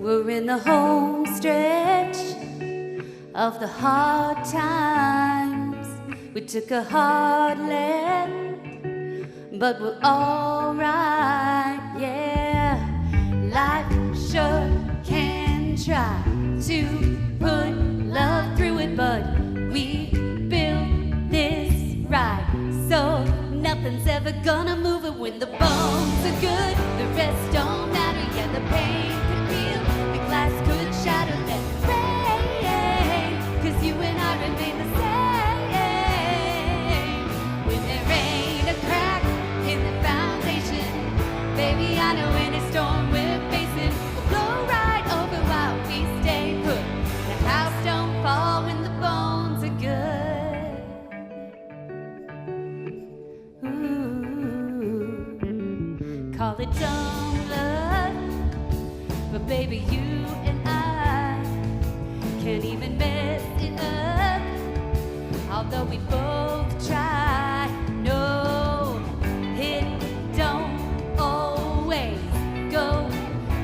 We're in the home stretch of the hard times. We took a hard left, but we're alright, yeah. Life sure can try to put love through it, but we built this right, so nothing's ever gonna move it. When the bones are good, the rest don't matter. Yeah, the pain could heal, the glass could shatter, let it rain, 'cause you and I remain the same. When there ain't a crack in the foundation, baby, I know any storm we're facing will blow right over while we stay put. The house don't fall when the bones are good. Ooh, call it dumb love, but baby, you and I can't even mess it up, although we both try. No, it don't always go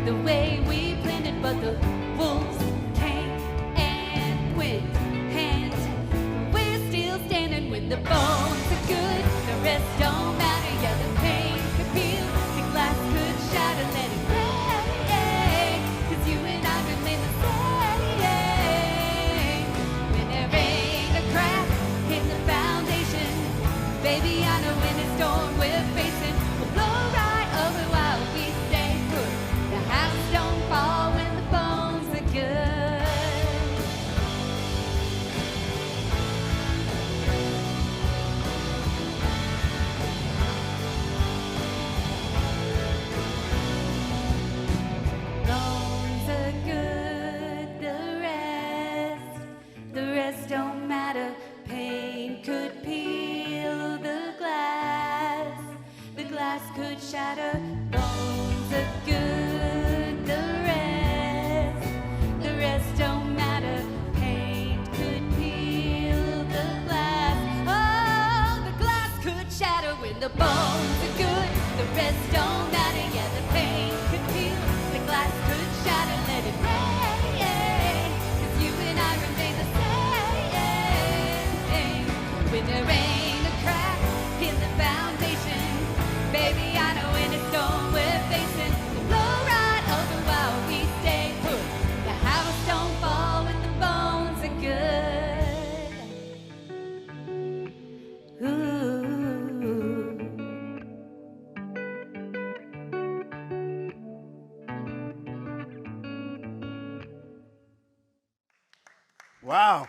the way we planned it, but the wolves came and went, and we're still standing. When the bones are good, the rest don't matter. Yeah, the pain could peel, the glass could shatter, let it rain, 'cause you and I remain the same. When there ain't a crack in the foundation, baby, I know any storm we're facing will blow right over while we stay put. The house don't fall when the bones are good. Bones are good, the rest don't matter. Pain could peel the glass could shatter. Bones are good, the rest don't matter. Pain could peel the glass. Oh, the glass could shatter. When the bones are good, the rest don't matter. Yeah, the pain could peel, the glass could shatter, let it rain, 'cause you and I remain the same. When there ain't a crack in the foundation, baby, I know any storm we're facing will blow right over while we stay put. The house don't fall when the bones are good. Ooh. Wow.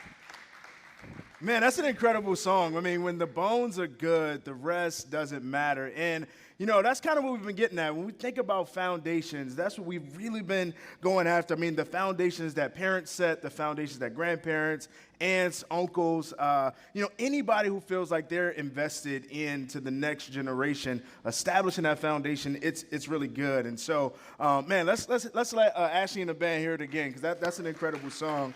Man, that's an incredible song. I mean, when the bones are good, the rest doesn't matter. And, you know, that's kind of what we've been getting at. When we think about foundations, that's what we've really been going after. I mean, the foundations that parents set, the foundations that grandparents, aunts, uncles, anybody who feels like they're invested into the next generation, establishing that foundation, it's really good. And so, man, let's let Ashley and the band hear it again, because that's an incredible song.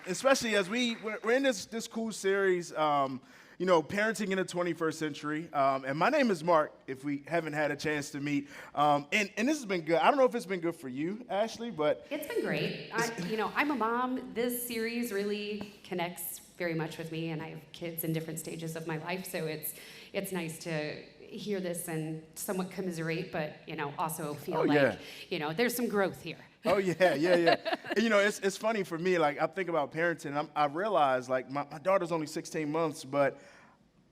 Especially as we're in this cool series, parenting in the 21st century. And my name is Mark, if we haven't had a chance to meet. And this has been good. I don't know if it's been good for you, Ashley, but It's been great. I'm a mom. This series really connects very much with me, and I have kids in different stages of my life, so it's nice to hear this and somewhat commiserate, but also feel there's some growth here. Oh, yeah. And, it's funny for me, like, I think about parenting, and I realize, like, my daughter's only 16 months, but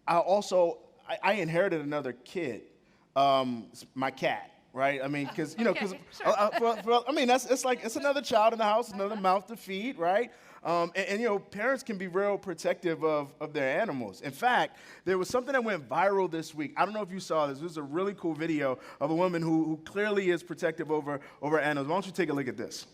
I inherited another kid, my cat, right? I mean, because, Sure. it's another child in the house, another mouth to feed, right? And parents can be real protective of their animals. In fact, there was something that went viral this week. I don't know if you saw this. This was a really cool video of a woman who clearly is protective over animals. Why don't you take a look at this?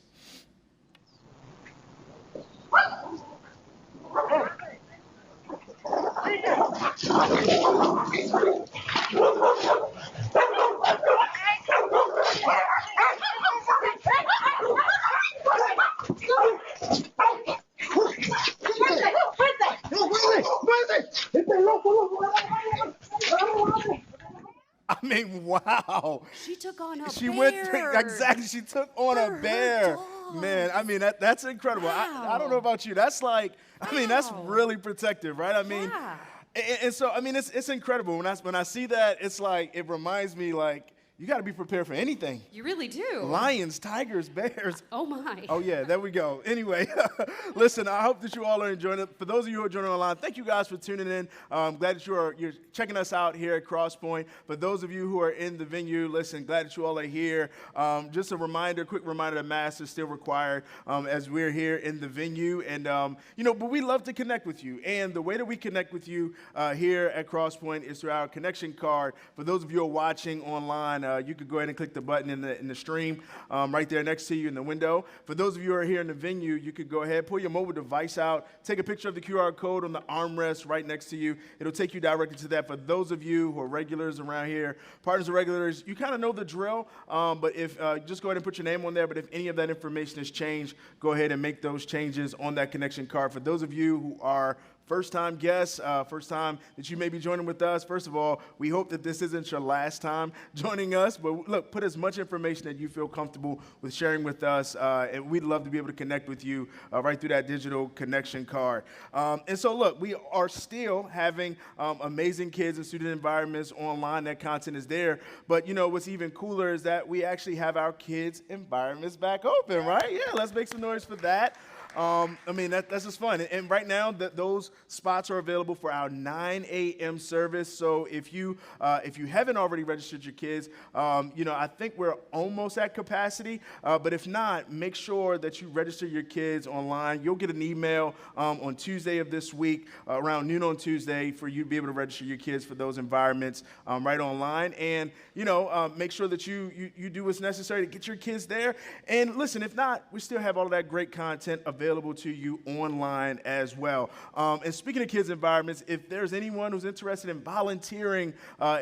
I mean, wow. She took on a She bear. exactly. She took on For a her bear. dog. Man, I mean, that's incredible. I don't know about you. That's like, I mean, that's Wow. really protective, right? I mean, Yeah. and so, I mean, it's incredible. When I see that, it's like, it reminds me, like, you got to be prepared for anything. You really do. Lions, tigers, bears. Oh my. Oh, yeah, there we go. Anyway, listen, I hope that you all are enjoying it. For those of you who are joining online, thank you guys for tuning in. I'm glad that you're checking us out here at Crosspoint. For those of you who are in the venue, listen, glad that you all are here. Just a reminder, quick reminder that masks is still required as we're here in the venue. And, but we love to connect with you. And the way that we connect with you here at Crosspoint is through our connection card. For those of you who are watching online, you could go ahead and click the button in the stream right there next to you in the window. For those of you who are here in the venue, you could go ahead, pull your mobile device out, take a picture of the QR code on the armrest right next to you. It'll take you directly to that. For those of you who are regulars around here, partners of regulars, you kind of know the drill. But if just go ahead and put your name on there. But if any of that information has changed, go ahead and make those changes on that connection card. For those of you who are first-time guests, first time that you may be joining with us. First of all, we hope that this isn't your last time joining us. But look, put as much information that you feel comfortable with sharing with us, and we'd love to be able to connect with you right through that digital connection card. And so, look, we are still having amazing kids and student environments online. That content is there. But, what's even cooler is that we actually have our kids' environments back open, right? Yeah, let's make some noise for that. That's just fun. And right now, those spots are available for our 9 a.m. service. So if you haven't already registered your kids, I think we're almost at capacity. But if not, make sure that you register your kids online. You'll get an email on Tuesday of this week, around noon on Tuesday, for you to be able to register your kids for those environments right online. And, make sure that you do what's necessary to get your kids there. And listen, if not, we still have all of that great content available to you online as well. And speaking of kids' environments, if there's anyone who's interested in volunteering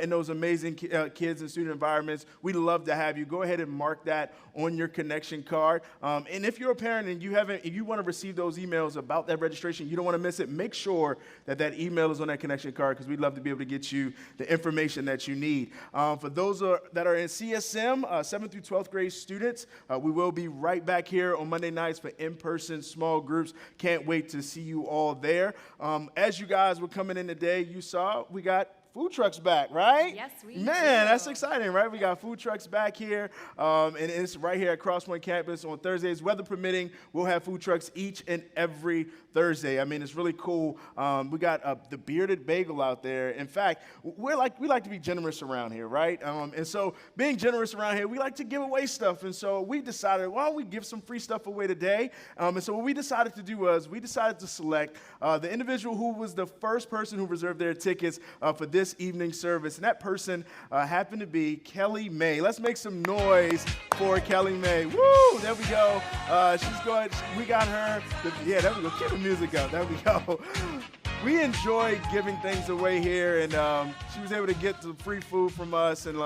in those amazing kids and student environments, we'd love to have you. Go ahead and mark that on your connection card. And if you're a parent and if you want to receive those emails about that registration, you don't want to miss it, make sure that email is on that connection card, because we'd love to be able to get you the information that you need. For those that are in CSM, 7th through 12th grade students, we will be right back here on Monday nights for in-person small groups. Can't wait to see you all there. As you guys were coming in today, you saw we got food trucks back, right? Yes, we Man, do. that's exciting, right? We got food trucks back here, and it's right here at Crosspoint campus on Thursdays. Weather permitting, we'll have food trucks each and every Thursday. I mean, it's really cool. We got the bearded bagel out there. In fact, we like to be generous around here, right? And so being generous around here, we like to give away stuff. And so we decided, why don't we give some free stuff away today? And so what we decided to do was we decided to select the individual who was the first person who reserved their tickets for this evening service. And that person happened to be Kelly May. Let's make some noise for Kelly May. Woo! There we go. She's going. We got her. Yeah, there we go. Keep the music up. There we go. We enjoy giving things away here, and she was able to get some free food from us, and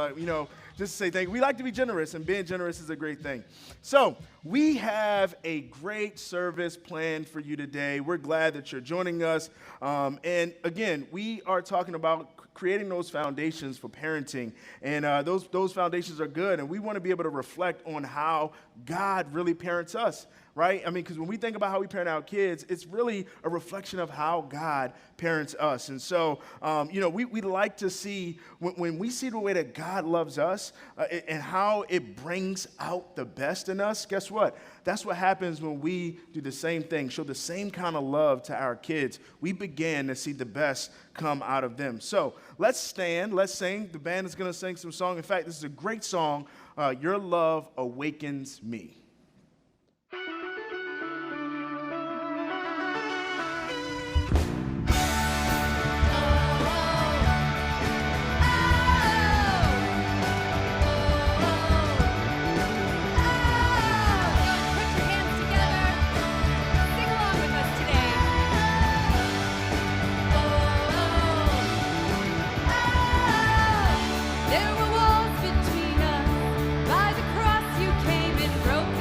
just to say thank you. We like to be generous, and being generous is a great thing. So we have a great service planned for you today. We're glad that you're joining us. And again, we are talking about creating those foundations for parenting. And those foundations are good, and we want to be able to reflect on how God really parents us, right? I mean, because when we think about how we parent our kids, it's really a reflection of how God parents us. And so, we like to see, when we see the way that God loves us and how it brings out the best in us, guess what? That's what happens when we do the same thing, show the same kind of love to our kids. We begin to see the best come out of them. So let's stand, let's sing. The band is going to sing some song. In fact, this is a great song, Your Love Awakens Me. There were walls between us. By the cross you came and broke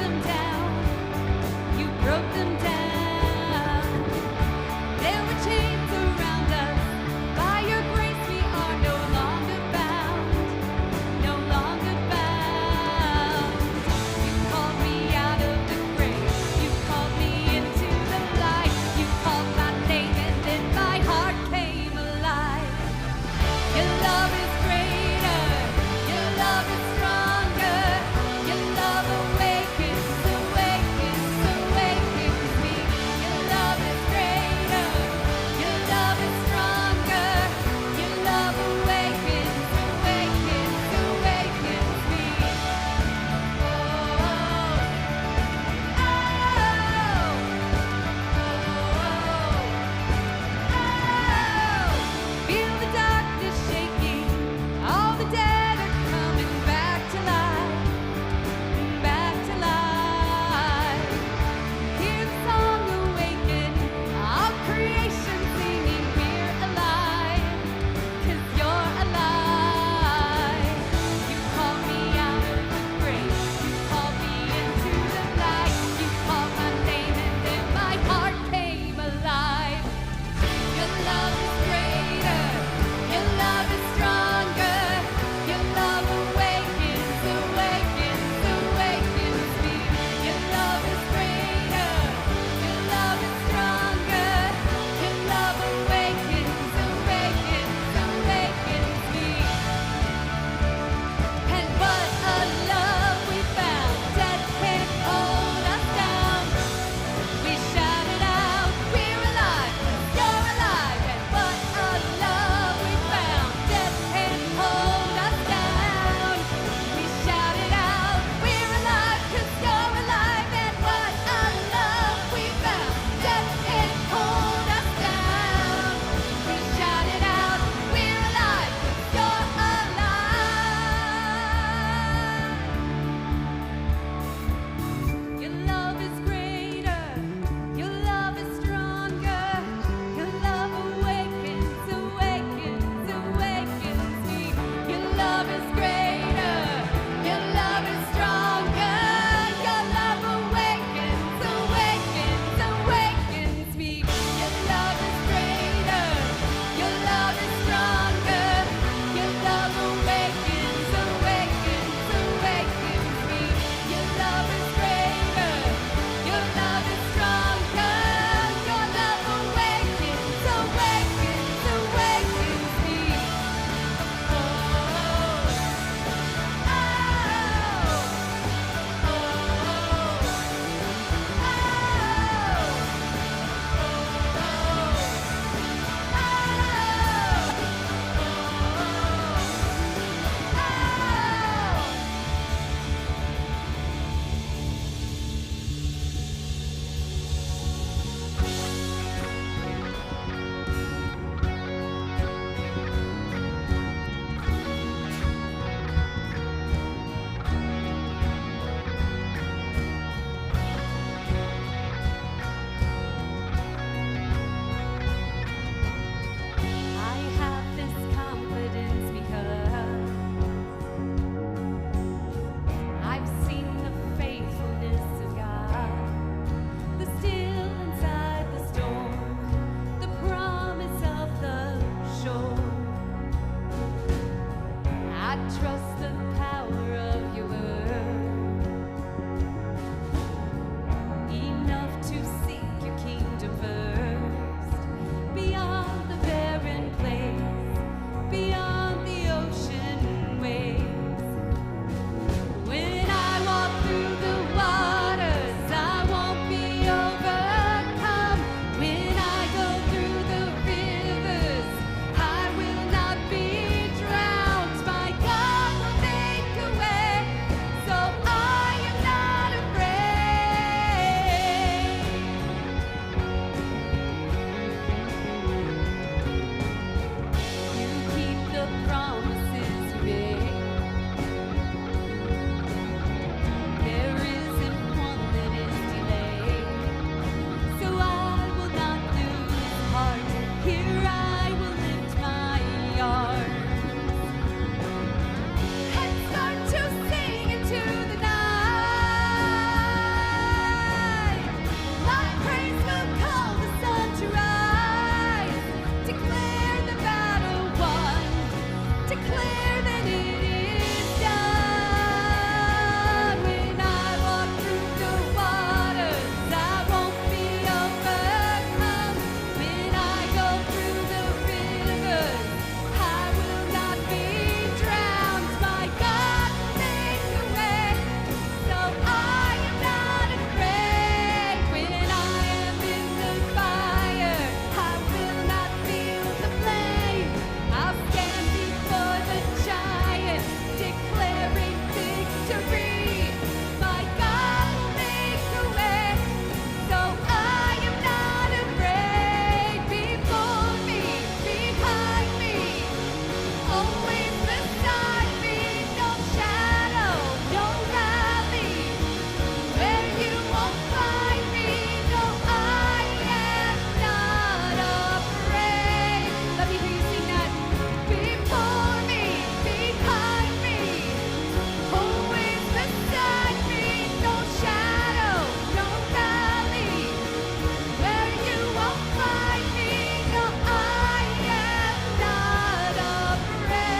trust the power of your word. Enough to seek your kingdom first, beyond the barren place, beyond the ocean waves. When I walk through the waters, I won't be overcome. When I go through the rivers, I will not be drowned. My God will make a way, so I am not afraid. You keep the promises you make. There isn't one that is delayed, so I will not lose heart. Here I will lift my arms and start to sing into the night. My praise will call the sun to rise, declare the battle won, declare that it is done. When I walk through the waters, I won't be overcome. When I go through the rivers, I will not be drowned. My God will make a way, so I am not afraid. When I am in the fire, I will not feel the flame. I'll stand before the giant, declaring victory. My God will make a way, so I am not afraid. Before me, behind me, always beside me. No shadow, no valley, where you won't find me. No, I am not afraid. Let me hear you sing that. Before me, behind me, always beside me. No shadow, no valley, where you won't find me. No, I am not afraid.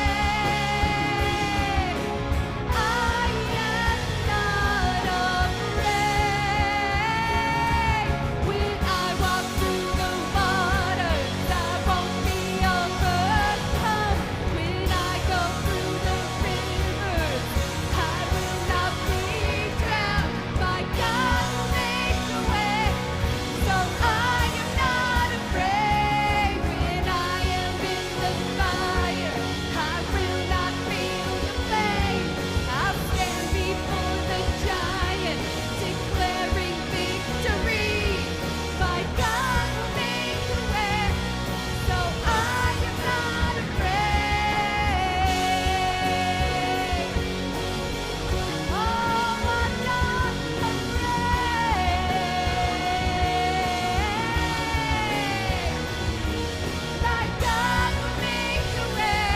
I am not afraid. When I walk through the waters, I won't be overcome. When I go through the rivers, I will not be drowned. My God will make a way, so I am not afraid. When I am in the fire, I will not feel the flame. I'll stand before the giant, declaring victory. My God will make a way, so I am not afraid. Oh, I'm not afraid. My God will make a way,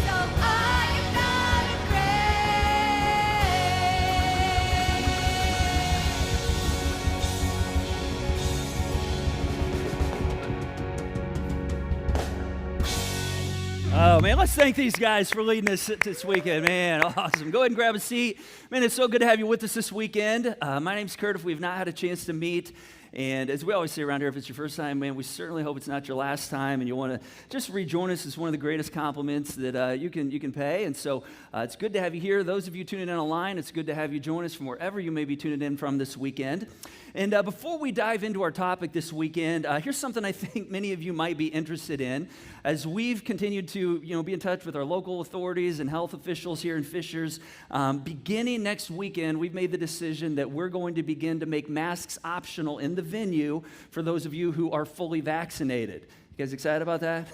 so I am not afraid. Oh, man, let's thank these guys for leading us this weekend, man. Awesome. Go ahead and grab a seat. Man, it's so good to have you with us this weekend. My name's Curt. If we've not had a chance to meet, and as we always say around here, if it's your first time, man, we certainly hope it's not your last time, and you want to just rejoin us. It's one of the greatest compliments that you can pay, and so it's good to have you here. Those of you tuning in online, it's good to have you join us from wherever you may be tuning in from this weekend. And before we dive into our topic this weekend, here's something I think many of you might be interested in. As we've continued to be in touch with our local authorities and health officials here in Fishers, beginning next weekend, we've made the decision that we're going to begin to make masks optional in the venue for those of you who are fully vaccinated. You guys excited about that?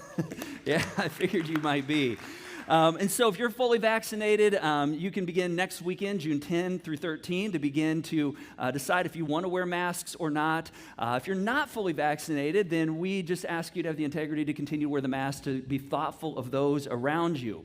Yeah, I figured you might be. And so if you're fully vaccinated, you can begin next weekend, June 10 through 13, to begin to decide if you want to wear masks or not. If you're not fully vaccinated, then we just ask you to have the integrity to continue to wear the mask, to be thoughtful of those around you.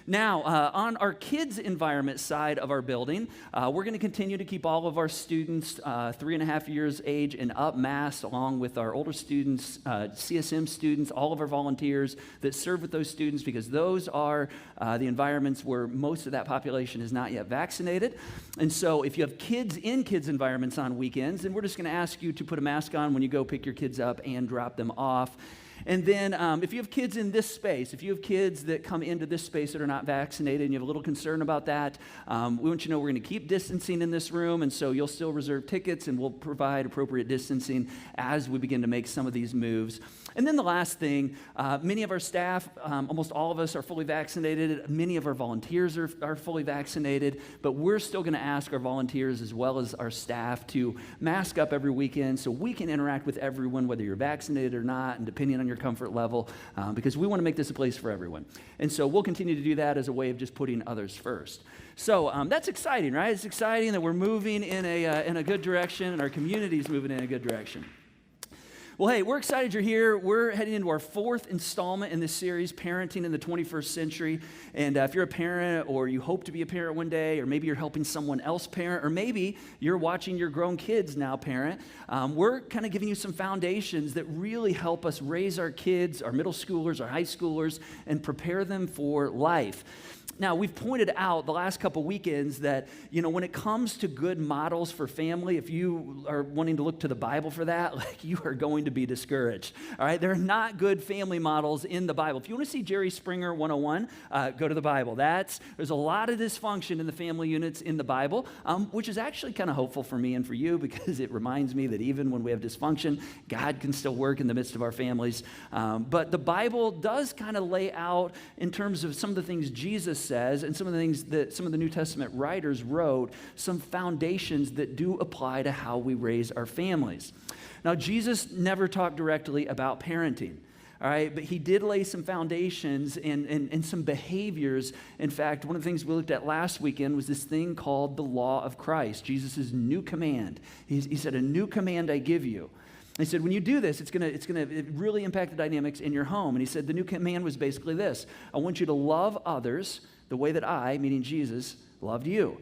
Now, on our kids' environment side of our building, we're going to continue to keep all of our students 3.5 years age and up masked, along with our older students, CSM students, all of our volunteers that serve with those students, because those are the environments where most of that population is not yet vaccinated. And so if you have kids in kids' environments on weekends, then we're just going to ask you to put a mask on when you go pick your kids up and drop them off. And then if you have kids in this space, if you have kids that come into this space that are not vaccinated and you have a little concern about that, we want you to know we're going to keep distancing in this room, and so you'll still reserve tickets and we'll provide appropriate distancing as we begin to make some of these moves. And then the last thing, many of our staff, almost all of us are fully vaccinated. Many of our volunteers are fully vaccinated, but we're still going to ask our volunteers as well as our staff to mask up every weekend so we can interact with everyone, whether you're vaccinated or not, and depending on your comfort level, because we want to make this a place for everyone. And so we'll continue to do that as a way of just putting others first. So that's exciting, right? It's exciting that we're moving in a good direction, and our community's moving in a good direction. Well, hey, we're excited you're here. We're heading into our 4th installment in this series, Parenting in the 21st Century. And if you're a parent, or you hope to be a parent one day, or maybe you're helping someone else parent, or maybe you're watching your grown kids now parent, we're kind of giving you some foundations that really help us raise our kids, our middle schoolers, our high schoolers, and prepare them for life. Now, we've pointed out the last couple weekends that, when it comes to good models for family, if you are wanting to look to the Bible for that, you are going to be discouraged, all right? There are not good family models in the Bible. If you want to see Jerry Springer 101, go to the Bible. There's a lot of dysfunction in the family units in the Bible, which is actually kind of hopeful for me and for you, because it reminds me that even when we have dysfunction, God can still work in the midst of our families. But the Bible does kind of lay out, in terms of some of the things Jesus says and some of the things that some of the New Testament writers wrote, some foundations that do apply to how we raise our families. Now, Jesus never talked directly about parenting, all right, but he did lay some foundations and some behaviors. In fact, one of the things we looked at last weekend was this thing called the law of Christ, Jesus' new command. He said, "A new command I give you." He said, when you do this, it's gonna really impact the dynamics in your home. And he said the new command was basically this: I want you to love others the way that I, meaning Jesus, loved you.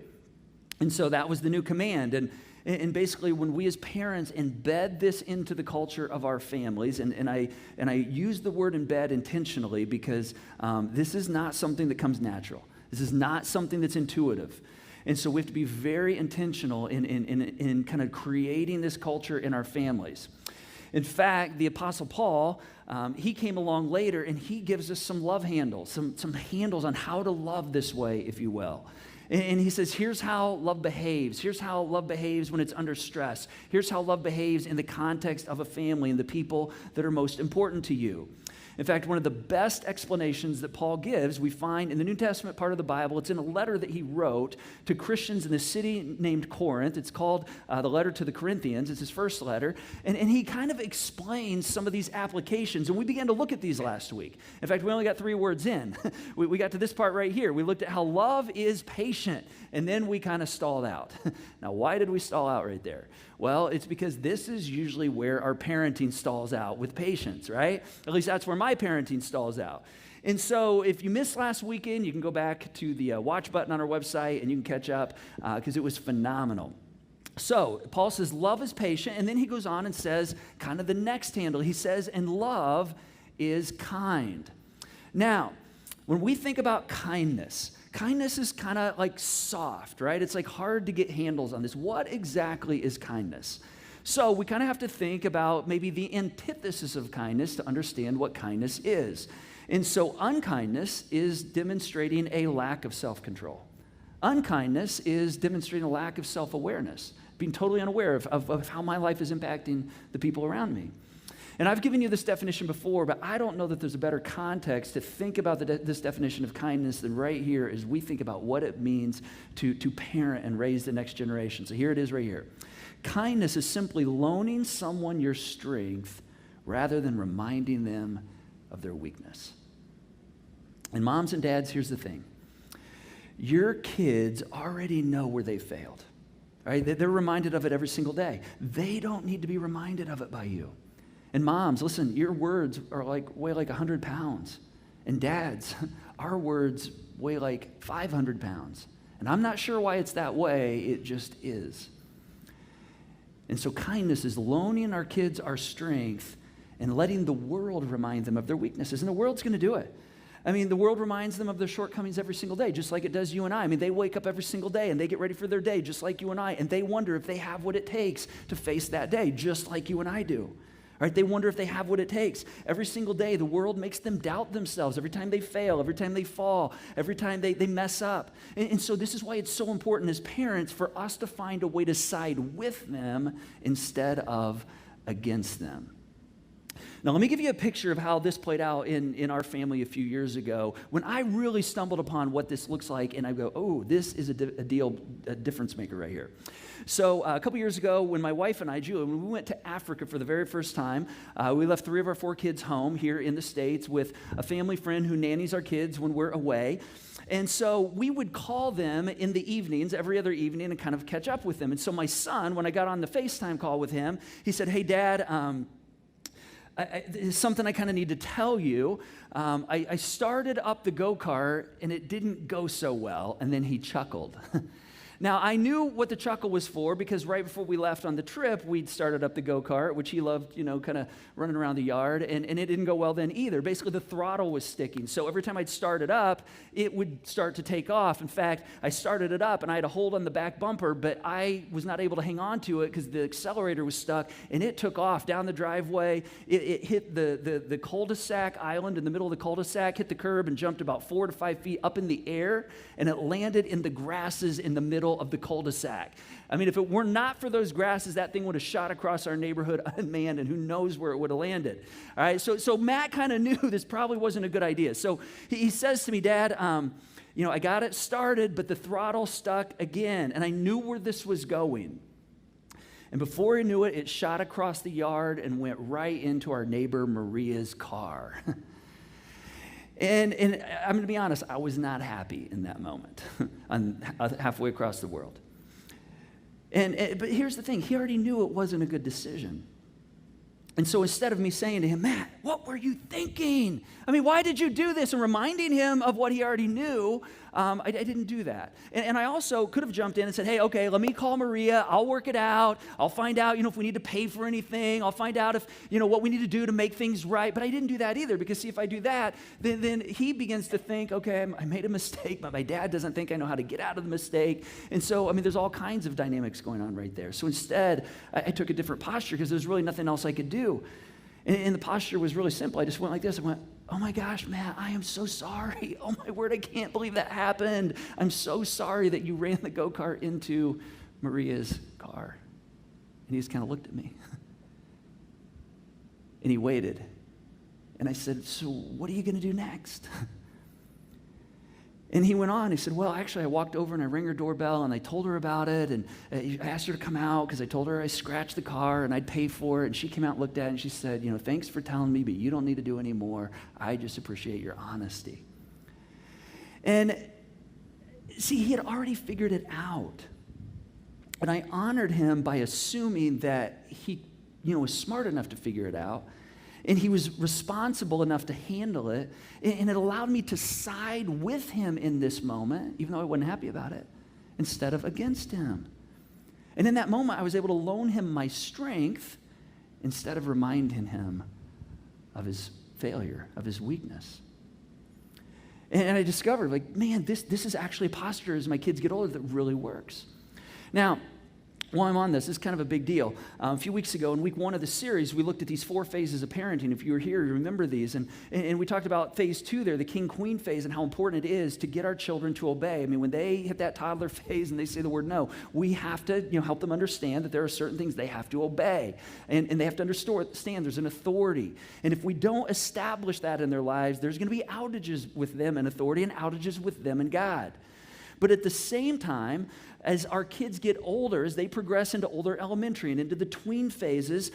And so that was the new command. And basically, when we as parents embed this into the culture of our families, and I use the word embed intentionally, because this is not something that comes natural. This is not something that's intuitive. And so we have to be very intentional in kind of creating this culture in our families. In fact, the Apostle Paul, he came along later, and he gives us some love handles, some handles on how to love this way, if you will. And he says, here's how love behaves. Here's how love behaves when it's under stress. Here's how love behaves in the context of a family and the people that are most important to you. In fact, one of the best explanations that Paul gives, we find in the New Testament part of the Bible. It's in a letter that he wrote to Christians in a city named Corinth. It's called the letter to the Corinthians. It's his first letter. And he kind of explains some of these applications. And we began to look at these last week. In fact, we only got 3 words in. we got to this part right here. We looked at how love is patient. And then we kind of stalled out. Now, why did we stall out right there? Well, it's because this is usually where our parenting stalls out, with patience, right? At least that's where my parenting stalls out. And so if you missed last weekend, you can go back to the watch button on our website and you can catch up, because it was phenomenal. So Paul says love is patient, and then he goes on and says kind of the next handle. He says, and love is kind. Now, when we think about kindness is kind of like soft, right? It's like hard to get handles on this. What exactly is kindness? So we kind of have to think about maybe the antithesis of kindness to understand what kindness is. And so unkindness is demonstrating a lack of self-control. Unkindness is demonstrating a lack of self-awareness, being totally unaware of how my life is impacting the people around me. And I've given you this definition before, but I don't know that there's a better context to think about this definition of kindness than right here as we think about what it means to parent and raise the next generation. So here it is right here. Kindness is simply loaning someone your strength rather than reminding them of their weakness. And moms and dads, here's the thing. Your kids already know where they failed. Right? They're reminded of it every single day. They don't need to be reminded of it by you. And moms, listen, your words are weigh like 100 pounds. And dads, our words weigh like 500 pounds. And I'm not sure why it's that way, it just is. And so kindness is loaning our kids our strength and letting the world remind them of their weaknesses. And the world's going to do it. I mean, the world reminds them of their shortcomings every single day, just like it does you and I. I mean, they wake up every single day and they get ready for their day, just like you and I. And they wonder if they have what it takes to face that day, just like you and I do. Right? They wonder if they have what it takes. Every single day, the world makes them doubt themselves. Every time they fail, every time they fall, every time they mess up. And so this is why it's so important as parents for us to find a way to side with them instead of against them. Now, let me give you a picture of how this played out in our family a few years ago when I really stumbled upon what this looks like, and I go, oh, this is a difference maker right here. So a couple years ago, when my wife and I, Julie, when we went to Africa for the very first time, we left 3 of our 4 kids home here in the States with a family friend who nannies our kids when we're away. And so we would call them in the evenings, every other evening, and kind of catch up with them. And so my son, when I got on the FaceTime call with him, he said, hey, Dad, it's something I kind of need to tell you. I started up the go-kart, and it didn't go so well, and then he chuckled. Now, I knew what the chuckle was for because right before we left on the trip, we'd started up the go-kart, which he loved, kind of running around the yard, and it didn't go well then either. Basically, the throttle was sticking, so every time I'd start it up, it would start to take off. In fact, I started it up, and I had a hold on the back bumper, but I was not able to hang on to it because the accelerator was stuck, and it took off down the driveway. It hit the cul-de-sac island in the middle of the cul-de-sac, hit the curb, and jumped about 4 to 5 feet up in the air, and it landed in the grasses in the middle of the cul-de-sac. I mean, if it were not for those grasses, that thing would have shot across our neighborhood unmanned, and who knows where it would have landed. All right, so Matt kind of knew this probably wasn't a good idea. So he says to me, Dad, I got it started, but the throttle stuck again, and I knew where this was going. And before he knew it, it shot across the yard and went right into our neighbor Maria's car. And I'm going to be honest, I was not happy in that moment, halfway across the world. But here's the thing, he already knew it wasn't a good decision. And so instead of me saying to him, Matt, what were you thinking? I mean, why did you do this? And reminding him of what he already knew, I didn't do that. And I also could have jumped in and said, hey, okay, let me call Maria. I'll work it out. I'll find out, if we need to pay for anything. I'll find out if, what we need to do to make things right. But I didn't do that either because, see, if I do that, then he begins to think, okay, I made a mistake, but my dad doesn't think I know how to get out of the mistake. And so, there's all kinds of dynamics going on right there. So instead, I took a different posture because there's really nothing else I could do. And the posture was really simple. I just went like this. I went, oh my gosh, Matt, I am so sorry. Oh my word, I can't believe that happened. I'm so sorry that you ran the go-kart into Maria's car. And he just kind of looked at me. And he waited. And I said, so what are you going to do next? And he went on, he said, well, actually, I walked over and I rang her doorbell and I told her about it. And I asked her to come out because I told her I scratched the car and I'd pay for it. And she came out and looked at it and she said, thanks for telling me, but you don't need to do any more. I just appreciate your honesty. And see, he had already figured it out. And I honored him by assuming that he, was smart enough to figure it out. And he was responsible enough to handle it. And it allowed me to side with him in this moment, even though I wasn't happy about it, instead of against him. And in that moment, I was able to loan him my strength instead of reminding him of his failure, of his weakness. And I discovered, man, this is actually a posture as my kids get older that really works. Now, while I'm on this is kind of a big deal. A few weeks ago, in week 1 of the series, we looked at these 4 phases of parenting. If you were here, you remember these. And we talked about phase 2 there, the king-queen phase, and how important it is to get our children to obey. When they hit that toddler phase and they say the word no, we have to help them understand that there are certain things they have to obey. And they have to understand there's an authority. And if we don't establish that in their lives, there's going to be outages with them and authority and outages with them and God. But at the same time, as our kids get older, as they progress into older elementary and into the tween phases,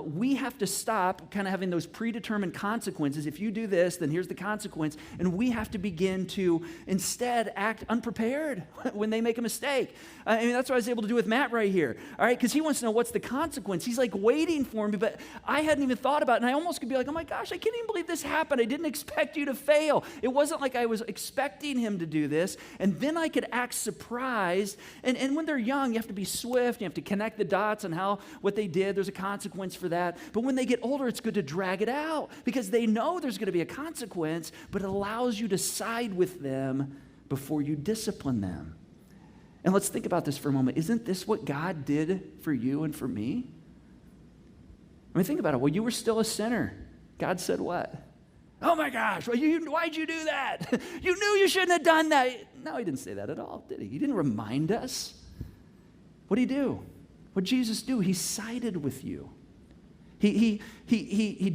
we have to stop kind of having those predetermined consequences. If you do this, then here's the consequence. And we have to begin to instead act unprepared when they make a mistake. I mean, that's what I was able to do with Matt right here. All right, because he wants to know what's the consequence. He's like waiting for me, but I hadn't even thought about it. And I almost could be like, oh my gosh, I can't even believe this happened. I didn't expect you to fail. It wasn't like I was expecting him to do this. And then I could act surprised. And when they're young, you have to be swift. You have to connect the dots on what they did. There's a consequence for that. But when they get older, it's good to drag it out because they know there's going to be a consequence, but it allows you to side with them before you discipline them. And let's think about this for a moment. Isn't this what God did for you and for me? I mean, think about it. Well, you were still a sinner. God said what? Oh my gosh, why'd you do that? You knew you shouldn't have done that. No, he didn't say that at all, did he? He didn't remind us. What did he do? What did Jesus do? He sided with you. He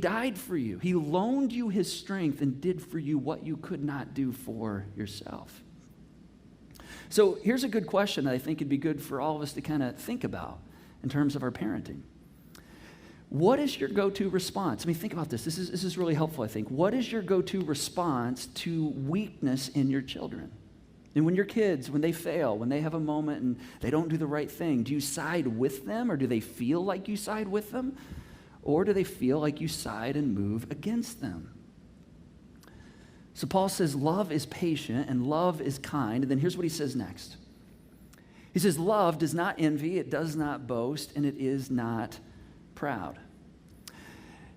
died for you. He loaned you his strength and did for you what you could not do for yourself. So here's a good question that I think would be good for all of us to kind of think about in terms of our parenting. What is your go-to response? I mean, think about this. This is really helpful, I think. What is your go-to response to weakness in your children? And when your kids, when they fail, when they have a moment and they don't do the right thing, do you side with them, or do they feel like you side with them? Or do they feel like you side and move against them? So Paul says love is patient and love is kind. And then here's what he says next. He says love does not envy, it does not boast, and it is not proud.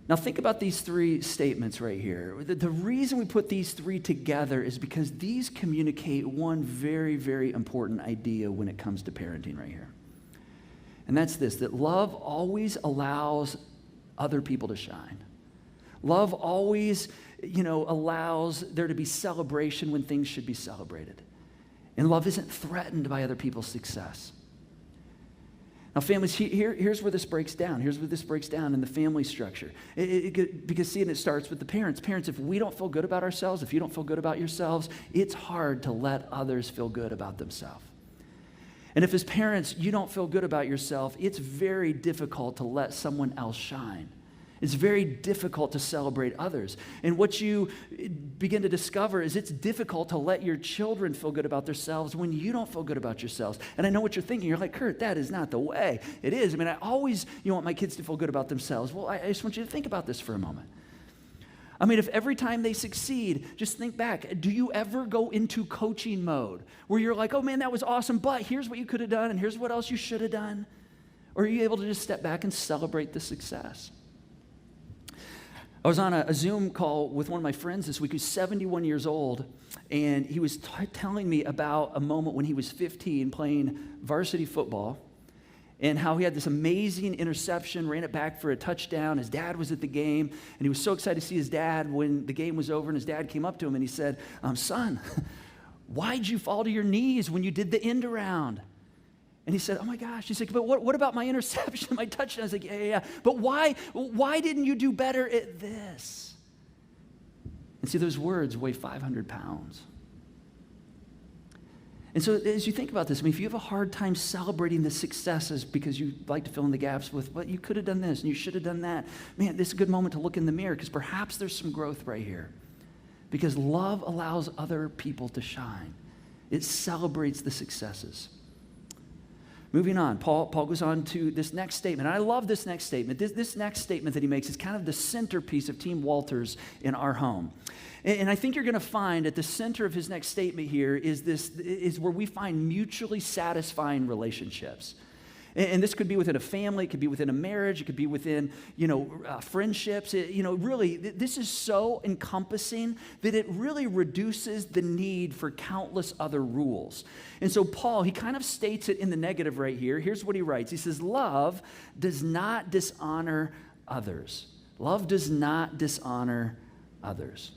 Now think about these three statements right here. The reason we put these three together is because these communicate one very, very important idea when it comes to parenting right here. And that's this, that love always allows other people to shine. Love always, allows there to be celebration when things should be celebrated. And love isn't threatened by other people's success. Now, families, here's where this breaks down. Here's where this breaks down in the family structure. Because, see, and it starts with the parents. Parents, if we don't feel good about ourselves, if you don't feel good about yourselves, it's hard to let others feel good about themselves. And if as parents, you don't feel good about yourself, it's very difficult to let someone else shine. It's very difficult to celebrate others. And what you begin to discover is it's difficult to let your children feel good about themselves when you don't feel good about yourselves. And I know what you're thinking. You're like, Curt, that is not the way. It is. I mean, I always want my kids to feel good about themselves. Well, I just want you to think about this for a moment. I mean, if every time they succeed, just think back. Do you ever go into coaching mode where you're like, oh man, that was awesome, but here's what you could have done and here's what else you should have done? Or are you able to just step back and celebrate the success? I was on a Zoom call with one of my friends this week who's 71 years old, and he was telling me about a moment when he was 15 playing varsity football and how he had this amazing interception, ran it back for a touchdown. His dad was at the game, and he was so excited to see his dad when the game was over, and his dad came up to him and he said, son, why'd you fall to your knees when you did the end around? And he said, oh my gosh. He's like, but what about my interception, my touchdown? I was like, yeah. But why didn't you do better at this? And see, those words weigh 500 pounds. And so as you think about this, I mean, if you have a hard time celebrating the successes because you like to fill in the gaps with, well, you could have done this and you should have done that, man, this is a good moment to look in the mirror because perhaps there's some growth right here. Because love allows other people to shine. It celebrates the successes. Moving on, Paul goes on to this next statement. And I love this next statement. This next statement that he makes is kind of the centerpiece of Team Walters in our home. And I think you're going to find at the center of his next statement here is where we find mutually satisfying relationships. And this could be within a family, it could be within a marriage, it could be within, friendships. Really, this is so encompassing that it really reduces the need for countless other rules. And so Paul, he kind of states it in the negative right here. Here's what he writes. He says, love does not dishonor others. Love does not dishonor others.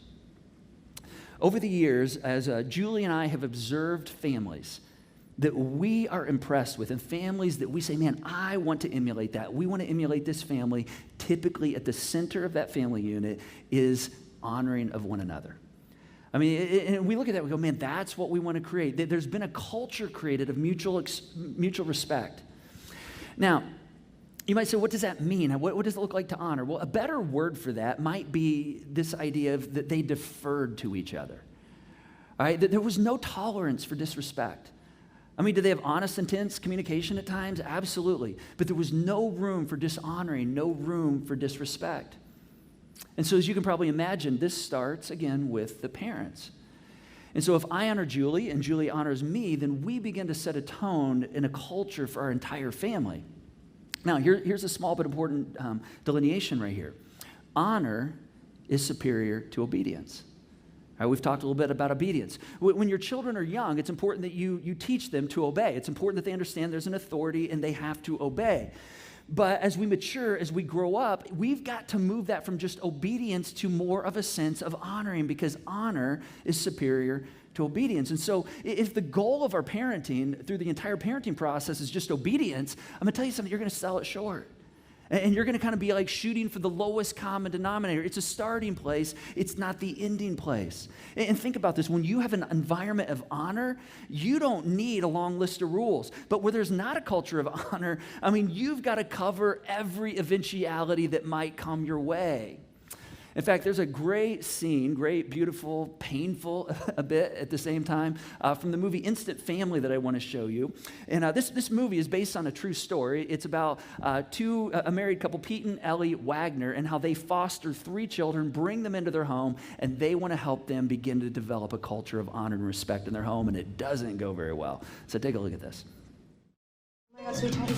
Over the years, as Julie and I have observed families that we are impressed with, and families that we say, man, I want to emulate that. We want to emulate this family. Typically at the center of that family unit is honoring of one another. I mean, and we look at that, we go, man, that's what we want to create. There's been a culture created of mutual respect. Now, you might say, what does that mean? What does it look like to honor? Well, a better word for that might be this idea of that they deferred to each other. All right, that there was no tolerance for disrespect. I mean, did they have honest, intense communication at times? Absolutely. But there was no room for dishonoring, no room for disrespect. And so as you can probably imagine, this starts, again, with the parents. And so if I honor Julie and Julie honors me, then we begin to set a tone in a culture for our entire family. Now, here's a small but important delineation right here. Honor is superior to obedience. All right, we've talked a little bit about obedience. When your children are young, it's important that you teach them to obey. It's important that they understand there's an authority and they have to obey. But as we mature, as we grow up, we've got to move that from just obedience to more of a sense of honoring, because honor is superior to obedience. And so if the goal of our parenting through the entire parenting process is just obedience, I'm going to tell you something, you're going to sell it short. And you're going to kind of be like shooting for the lowest common denominator. It's a starting place. It's not the ending place. And think about this. When you have an environment of honor, you don't need a long list of rules. But where there's not a culture of honor, I mean, you've got to cover every eventuality that might come your way. In fact, there's a great scene, great, beautiful, painful a bit at the same time, from the movie Instant Family that I want to show you. And this movie is based on a true story. It's about a married couple, Pete and Ellie Wagner, and how they foster 3 children, bring them into their home, and they want to help them begin to develop a culture of honor and respect in their home, and it doesn't go very well. So take a look at this. Oh my God, sweetheart.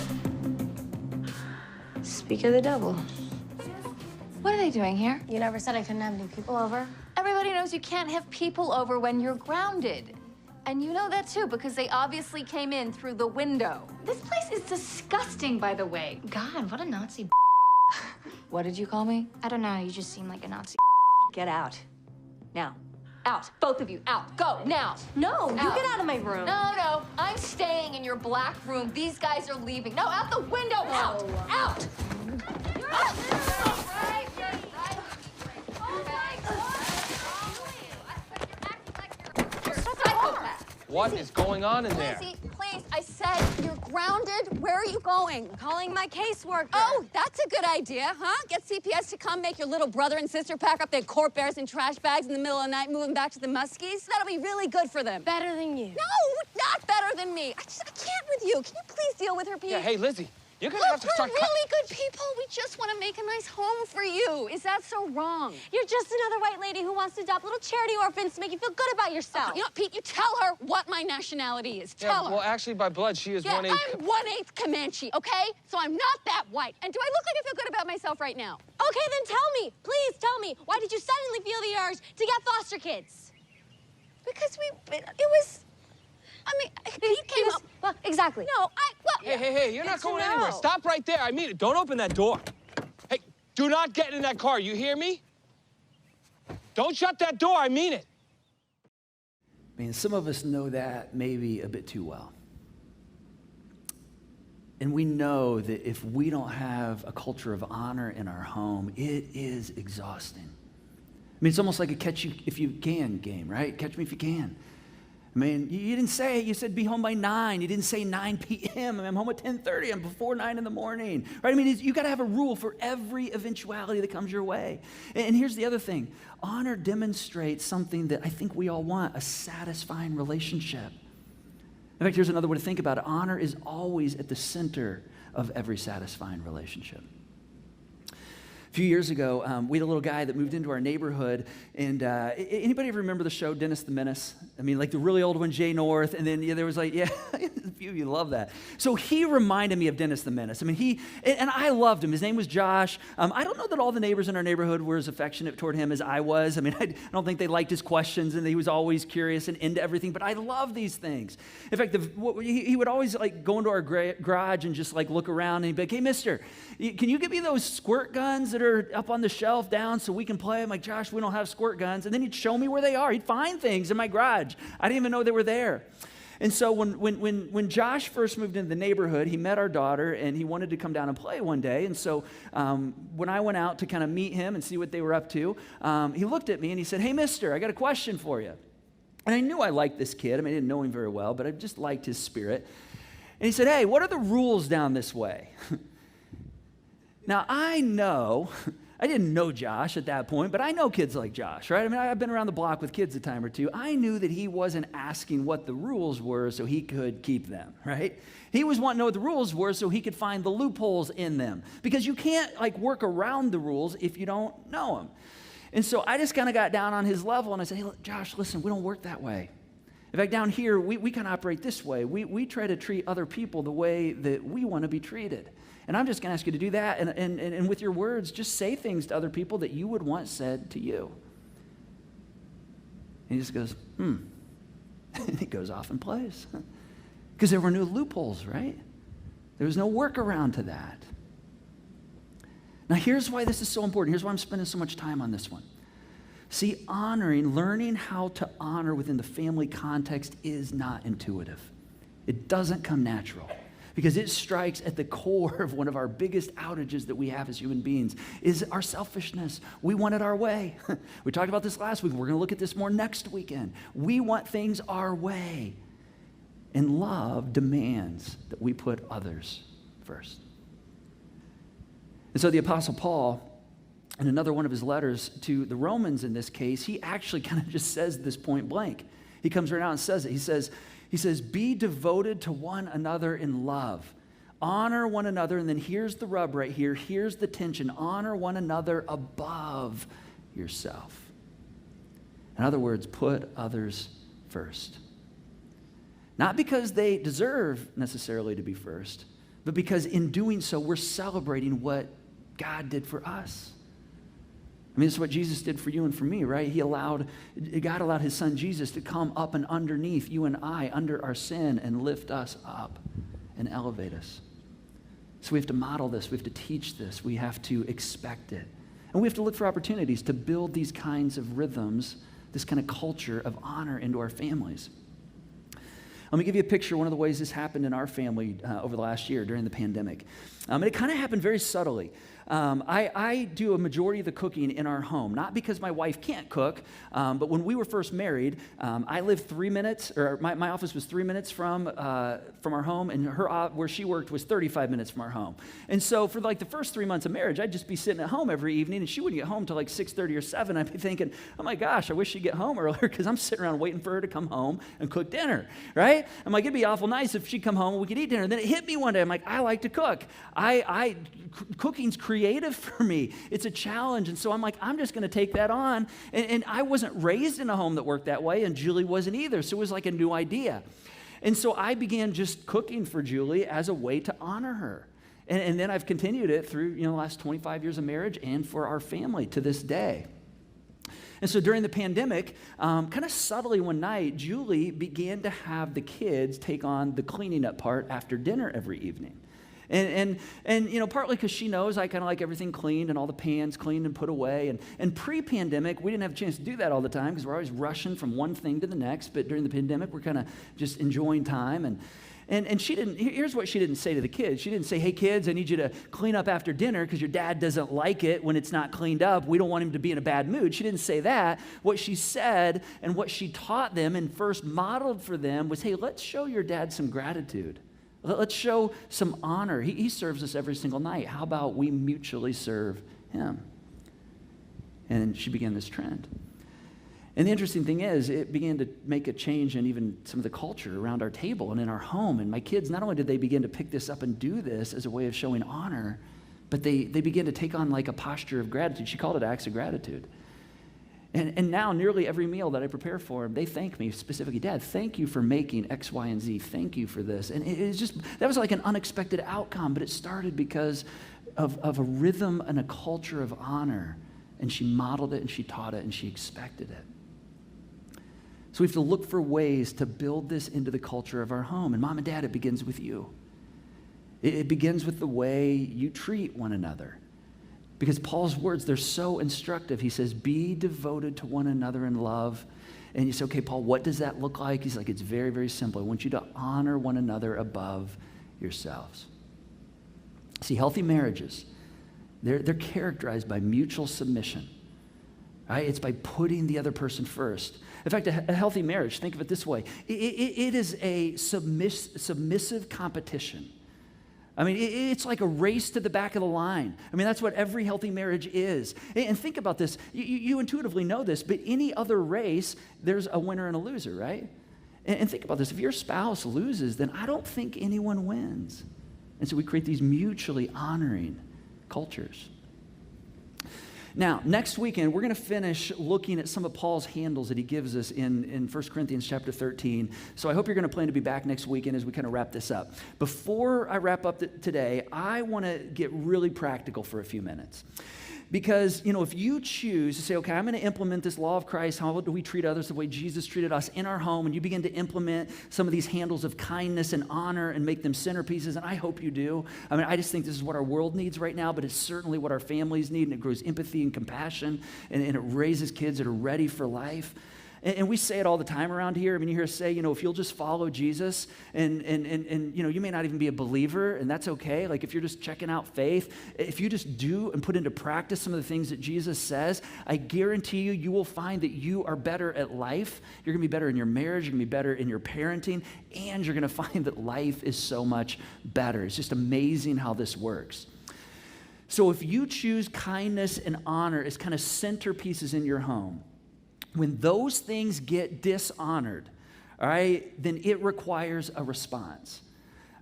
Speak of the devil. What are they doing here? You never said I couldn't have any people over. Everybody knows you can't have people over when you're grounded. And you know that too, because they obviously came in through the window. This place is disgusting, by the way. God, what a Nazi. What did you call me? I don't know, you just seem like a Nazi. Get out. Now. Out. Both of you, out. Go, now. No, you Out. get out of my room. No. I'm staying in your black room. These guys are leaving. No, out the window. Out. Out. You're right. What is going on in there? Lizzie, please, I said you're grounded. Where are you going? Calling my caseworker. Oh, that's a good idea, huh? Get CPS to come make your little brother and sister pack up their court bears and trash bags in the middle of the night, moving back to the Muskies. That'll be really good for them. Better than you. No, not better than me. I can't with you. Can you please deal with her, Pete? Yeah, hey, Lizzie, you're gonna have Look, to start we're really good people. We just want to make a nice home for you. Is that so wrong? You're just another white lady who wants to adopt little charity orphans to make you feel good about yourself. You know, Pete, you tell her what my nationality is. Tell her. Well, actually, by blood, she is Yeah, 1/8. I'm 1/8 Comanche, okay? So I'm not that white. And do I look like I feel good about myself right now? Okay, then tell me. Please tell me. Why did you suddenly feel the urge to get foster kids? Because Pete came up. Well, exactly. No, Hey, you're not going to anywhere. know. Stop right there. I mean it. Don't open that door. Hey, do not get in that car. You hear me? Don't shut that door. I mean it. I mean, some of us know that maybe a bit too well. And we know that if we don't have a culture of honor in our home, it is exhausting. I mean, it's almost like a catch you if you can game, right? Catch me if you can. I mean, you didn't say, you said be home by 9. You didn't say 9 p.m. I mean, I'm home at 10:30. I'm before 9 in the morning, right? I mean, you got to have a rule for every eventuality that comes your way. And here's the other thing. Honor demonstrates something that I think we all want, a satisfying relationship. In fact, here's another way to think about it. Honor is always at the center of every satisfying relationship. A few years ago, we had a little guy that moved into our neighborhood, and anybody ever remember the show Dennis the Menace? I mean, like the really old one, Jay North, and then there was like, a few of you love that. So he reminded me of Dennis the Menace. I mean, and I loved him. His name was Josh. I don't know that all the neighbors in our neighborhood were as affectionate toward him as I was. I mean, I don't think they liked his questions, and he was always curious and into everything, but I love these things. In fact, he would always like go into our garage and just like look around, and he'd be like, hey, mister, can you give me those squirt guns that are up on the shelf down so we can play? I'm like, Josh, we don't have squirt guns. And then he'd show me where they are. He'd find things in my garage. I didn't even know they were there. And so when Josh first moved into the neighborhood, he met our daughter, and he wanted to come down and play one day. And so when I went out to kind of meet him and see what they were up to, he looked at me and he said, "Hey, mister, I got a question for you." And I knew I liked this kid. I mean, I didn't know him very well, but I just liked his spirit. And he said, "Hey, what are the rules down this way?" Now, I didn't know Josh at that point, but I know kids like Josh, right? I mean, I've been around the block with kids a time or two. I knew that he wasn't asking what the rules were so he could keep them, right? He was wanting to know what the rules were so he could find the loopholes in them, because you can't like work around the rules if you don't know them. And so I just kind of got down on his level and I said, "Hey, look, Josh, listen, we don't work that way. In fact, down here, we kind of operate this way. We try to treat other people the way that we want to be treated. And I'm just going to ask you to do that, and with your words, just say things to other people that you would want said to you." And he just goes, And he goes off and plays. Because there were no loopholes, right? There was no workaround to that. Now, here's why this is so important. Here's why I'm spending so much time on this one. See, learning how to honor within the family context is not intuitive. It doesn't come natural, because it strikes at the core of one of our biggest outages that we have as human beings, is our selfishness. We want it our way. We talked about this last week. We're going to look at this more next weekend. We want things our way. And love demands that we put others first. And so the Apostle Paul, in another one of his letters to the Romans in this case, he actually kind of just says this point blank. He comes right out and says it. He says, "Be devoted to one another in love. Honor one another," and then here's the rub right here. Here's the tension. Honor one another above yourself. In other words, put others first. Not because they deserve necessarily to be first, but because in doing so, we're celebrating what God did for us. I mean, this is what Jesus did for you and for me, right? God allowed his son Jesus to come up and underneath you and I, under our sin, and lift us up and elevate us. So we have to model this. We have to teach this. We have to expect it. And we have to look for opportunities to build these kinds of rhythms, this kind of culture of honor into our families. Let me give you a picture of one of the ways this happened in our family over the last year during the pandemic. And it kind of happened very subtly. I do a majority of the cooking in our home, not because my wife can't cook, but when we were first married, I lived 3 minutes, or my office was 3 minutes from our home, and where she worked was 35 minutes from our home. And so for like the first 3 months of marriage, I'd just be sitting at home every evening, and she wouldn't get home till like 6:30 or 7. I'd be thinking, "Oh my gosh, I wish she'd get home earlier," because I'm sitting around waiting for her to come home and cook dinner, right? I'm like, it'd be awful nice if she'd come home and we could eat dinner. And then it hit me one day. I'm like, I like to cook. Cooking's creative for me. It's a challenge. And so I'm like, I'm just going to take that on. And I wasn't raised in a home that worked that way, and Julie wasn't either. So it was like a new idea. And so I began just cooking for Julie as a way to honor her. And then I've continued it through the last 25 years of marriage and for our family to this day. And so during the pandemic, kind of subtly one night, Julie began to have the kids take on the cleaning up part after dinner every evening. And partly because she knows I kind of like everything cleaned and all the pans cleaned and put away. And pre-pandemic, we didn't have a chance to do that all the time because we're always rushing from one thing to the next. But during the pandemic, we're kind of just enjoying time. And she didn't, here's what she didn't say to the kids. She didn't say, "Hey kids, I need you to clean up after dinner because your dad doesn't like it when it's not cleaned up. We don't want him to be in a bad mood." She didn't say that. What she said and what she taught them and first modeled for them was, "Hey, let's show your dad some gratitude. Let's show some honor. He serves us every single night. How about we mutually serve him?" And she began this trend. And the interesting thing is, it began to make a change in even some of the culture around our table and in our home. And my kids, not only did they begin to pick this up and do this as a way of showing honor, but they began to take on like a posture of gratitude. She called it acts of gratitude. And now nearly every meal that I prepare for them, they thank me specifically, "Dad, thank you for making X, Y, and Z. Thank you for this." And it was just, that was like an unexpected outcome, but it started because of a rhythm and a culture of honor. And she modeled it and she taught it and she expected it. So we have to look for ways to build this into the culture of our home. And mom and dad, it begins with you. It begins with the way you treat one another. Because Paul's words, they're so instructive. He says, "Be devoted to one another in love." And you say, okay, Paul, what does that look like? He's like, it's very, very simple. I want you to honor one another above yourselves. See, healthy marriages, they're characterized by mutual submission, right? It's by putting the other person first. In fact, a healthy marriage, think of it this way. It is a submissive competition. I mean, it's like a race to the back of the line. I mean, that's what every healthy marriage is. And think about this. You intuitively know this, but any other race, there's a winner and a loser, right? And think about this. If your spouse loses, then I don't think anyone wins. And so we create these mutually honoring cultures. Now, next weekend, we're going to finish looking at some of Paul's handles that he gives us in 1 Corinthians chapter 13. So I hope you're going to plan to be back next weekend as we kind of wrap this up. Before I wrap up today, I want to get really practical for a few minutes. Because, if you choose to say, okay, I'm going to implement this law of Christ, how do we treat others the way Jesus treated us in our home, and you begin to implement some of these handles of kindness and honor and make them centerpieces, and I hope you do. I mean, I just think this is what our world needs right now, but it's certainly what our families need, and it grows empathy and compassion, and it raises kids that are ready for life. And we say it all the time around here. I mean, you hear us say, if you'll just follow Jesus and you may not even be a believer, and that's okay. Like if you're just checking out faith, if you just do and put into practice some of the things that Jesus says, I guarantee you will find that you are better at life. You're going to be better in your marriage. You're going to be better in your parenting, and you're going to find that life is so much better. It's just amazing how this works. So if you choose kindness and honor as kind of centerpieces in your home, when those things get dishonored, all right, then it requires a response.